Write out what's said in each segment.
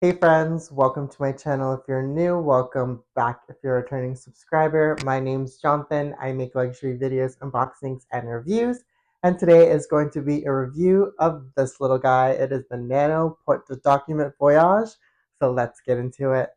Hey friends, welcome to my channel. If you're new, welcome back if you're a returning subscriber. My name's Jonathan. I make luxury videos, unboxings, and reviews. And today is going to be a review of this little guy. It is the Nano Porte Document Voyage. So let's get into it.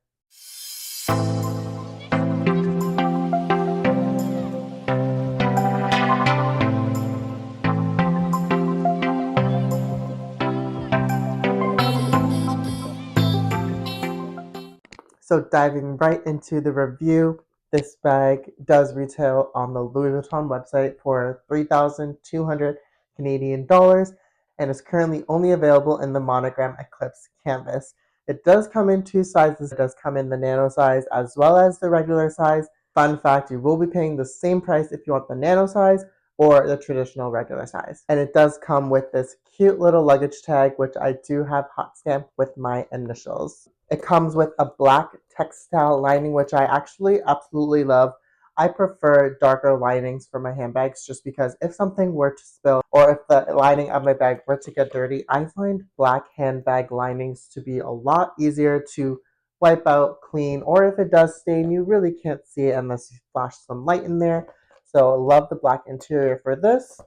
So diving right into the review, this bag does retail on the Louis Vuitton website for 3,200 Canadian dollars and is currently only available in the Monogram Eclipse canvas. It does come in two sizes. It does come in the nano size as well as the regular size. Fun fact, you will be paying the same price if you want the nano size or the traditional regular size. And it does come with this cute little luggage tag, which I do have hot stamped with my initials. It comes with a black textile lining, which I actually absolutely love. I prefer darker linings for my handbags just because if something were to spill or if the lining of my bag were to get dirty, I find black handbag linings to be a lot easier to wipe out, clean, or if it does stain, you really can't see it unless you flash some light in there. So I love the black interior for this.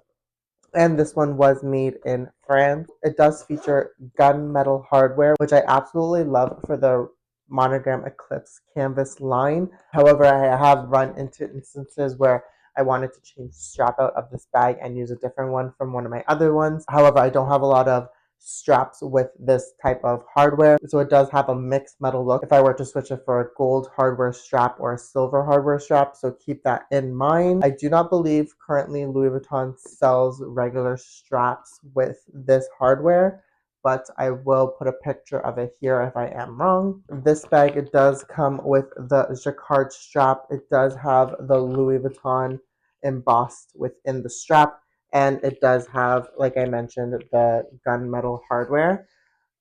And this one was made in France. It does feature gunmetal hardware, which I absolutely love for the Monogram Eclipse canvas line. However, I have run into instances where I wanted to change the strap out of this bag and use a different one from one of my other ones. However, I don't have a lot of straps with this type of hardware, so it does have a mixed metal look if I were to switch it for a gold hardware strap or a silver hardware strap, so keep that in mind. I do not believe currently Louis Vuitton sells regular straps with this hardware, but I will put a picture of it here if I am wrong. This bag, it does come with the jacquard strap. It does have the Louis Vuitton embossed within the strap, and it does have, like I mentioned, the gunmetal hardware.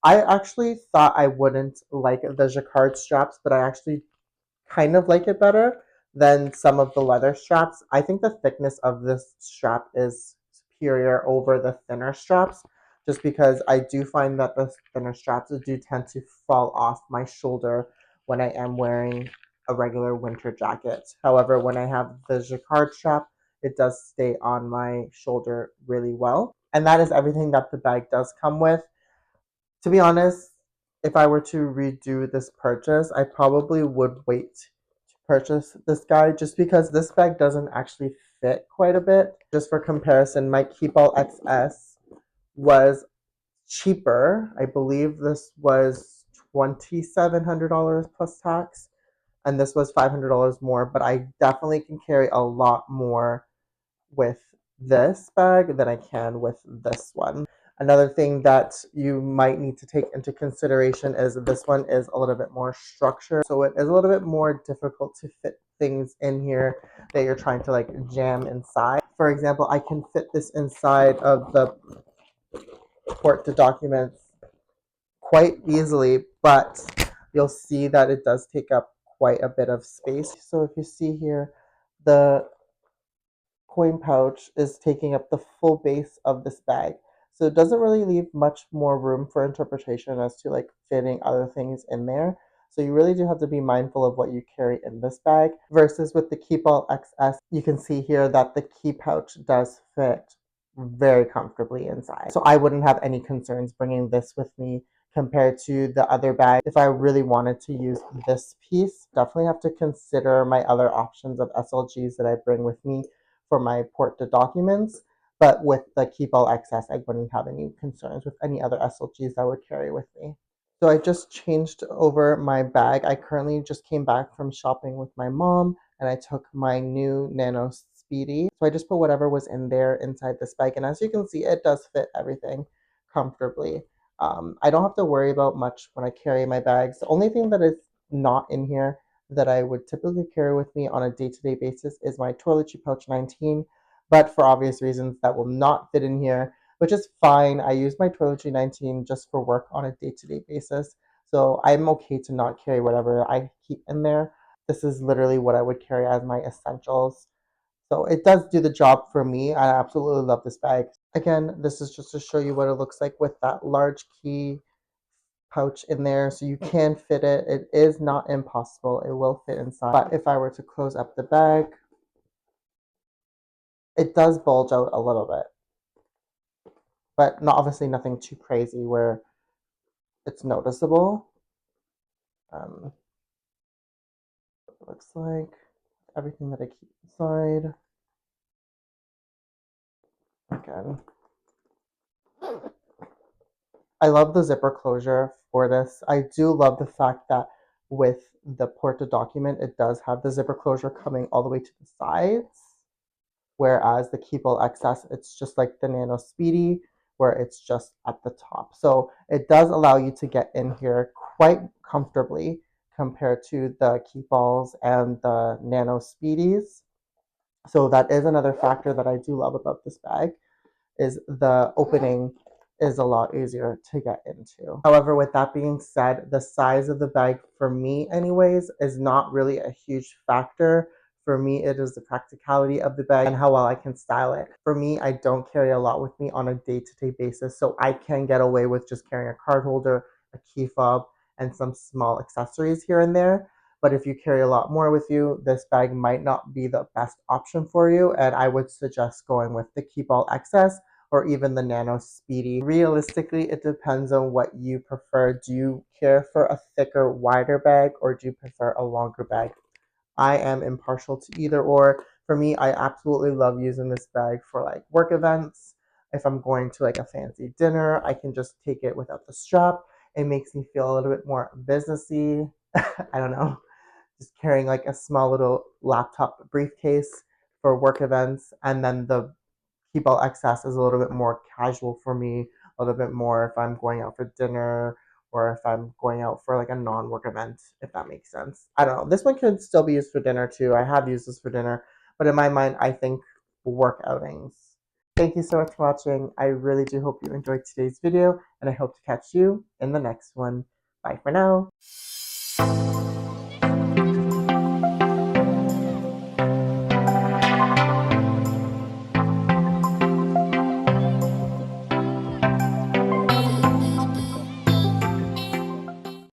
I actually thought I wouldn't like the jacquard straps, but I actually kind of like it better than some of the leather straps. I think the thickness of this strap is superior over the thinner straps, just because I do find that the thinner straps do tend to fall off my shoulder when I am wearing a regular winter jacket. However, when I have the jacquard strap, it does stay on my shoulder really well. And that is everything that the bag does come with. To be honest, if I were to redo this purchase, I probably would wait to purchase this guy just because this bag doesn't actually fit quite a bit. Just for comparison, my Keepall XS was cheaper. I believe this was $2,700 plus tax, and this was $500 more, but I definitely can carry a lot more with this bag than I can with this one. Another thing that you might need to take into consideration is this one is a little bit more structured. So it is a little bit more difficult to fit things in here that you're trying to like jam inside. For example, I can fit this inside of the port to documents quite easily, but you'll see that it does take up quite a bit of space. So if you see here, the coin pouch is taking up the full base of this bag. So it doesn't really leave much more room for interpretation as to like fitting other things in there. So you really do have to be mindful of what you carry in this bag versus with the Keepall XS. You can see here that the key pouch does fit very comfortably inside. So I wouldn't have any concerns bringing this with me compared to the other bag. If I really wanted to use this piece, definitely have to consider my other options of SLGs that I bring with me for my port to documents. But with the Keepall XS, I wouldn't have any concerns with any other SLGs I would carry with me. So I just changed over my bag. I currently just came back from shopping with my mom and I took my new Nano Speedy. So I just put whatever was in there inside this bag. And as you can see, it does fit everything comfortably. I don't have to worry about much when I carry my bags. The only thing that is not in here that I would typically carry with me on a day-to-day basis is my toiletry pouch 19, but for obvious reasons that will not fit in here, which is fine. I use my toiletry 19 just for work on a day-to-day basis, so I'm okay to not carry whatever I keep in there. This is literally what I would carry as my essentials. So it does do the job for me. I absolutely love this bag. Again, this is just to show you what it looks like with that large key pouch in there, so you can fit it. It is not impossible. It will fit inside. But if I were to close up the bag, it does bulge out a little bit, but not obviously nothing too crazy where it's noticeable. It looks like everything that I keep inside. Again, I love the zipper closure for this. I do love the fact that with the Porte document, it does have the zipper closure coming all the way to the sides. Whereas the Keepall XS, it's just like the Nano Speedy, where it's just at the top. So it does allow you to get in here quite comfortably compared to the Keepalls and the Nano Speedies. So that is another factor that I do love about this bag, is the opening is a lot easier to get into. However, with that being said, the size of the bag for me anyways is not really a huge factor. For me, it is the practicality of the bag and how well I can style it. For me, I don't carry a lot with me on a day-to-day basis, so I can get away with just carrying a card holder, a key fob, and some small accessories here and there. But if you carry a lot more with you, this bag might not be the best option for you, and I would suggest going with the Keepall XS or even the Nano Speedy. Realistically, it depends on what you prefer. Do you care for a thicker, wider bag, or do you prefer a longer bag? I am impartial to either or. For me, I absolutely love using this bag for like work events. If I'm going to like a fancy dinner, I can just take it without the strap. It makes me feel a little bit more businessy. I don't know, just carrying like a small little laptop briefcase for work events, and then the Keepall XS is a little bit more casual for me, a little bit more if I'm going out for dinner or if I'm going out for like a non-work event, if that makes sense. I don't know. This one could still be used for dinner too. I have used this for dinner, but in my mind, I think work outings. Thank you so much for watching. I really do hope you enjoyed today's video, and I hope to catch you in the next one. Bye for now.